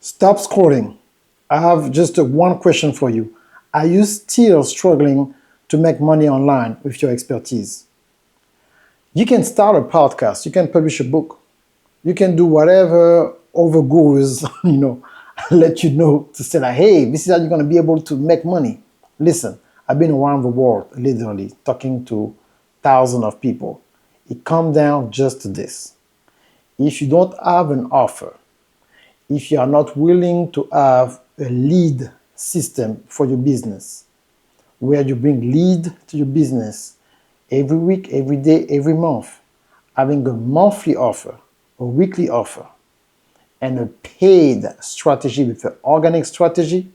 Stop scrolling. I have just one question for you. Are you still struggling to make money online with your expertise? You can start a podcast, you can publish a book, you can do whatever other gurus, let you know to say like, hey, this is how you're gonna be able to make money. Listen, I've been around the world literally talking to thousands of people. It comes down just to this. If you don't have an offer, if you are not willing to have a lead system for your business, where you bring lead to your business every week, every day, every month, having a monthly offer, a weekly offer, and a paid strategy with an organic strategy,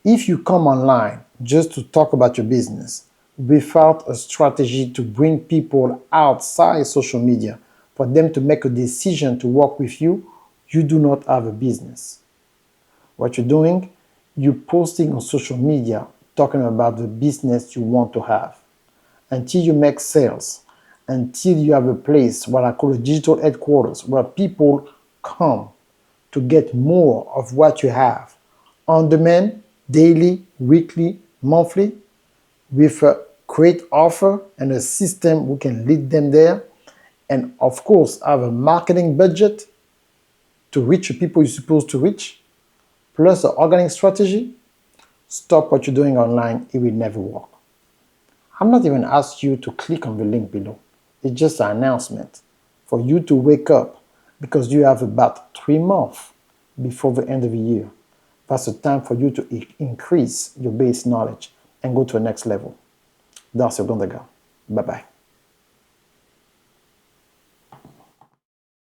if you come online just to talk about your business without a strategy to bring people outside social media for them to make a decision to work with you, you do not have a business. What you're doing, you're posting on social media talking about the business you want to have. Until you make sales, until you have a place, what I call a digital headquarters, where people come to get more of what you have on demand, daily, weekly, monthly, with a great offer and a system who can lead them there. And of course, have a marketing budget to reach the people you're supposed to reach, plus an organic strategy. Stop what you're doing online, it will never work. I'm not even asking you to click on the link below. It's just an announcement for you to wake up because you have about 3 months before the end of the year. That's the time for you to increase your base knowledge and go to the next level. Darcy Gondaga. Bye-bye.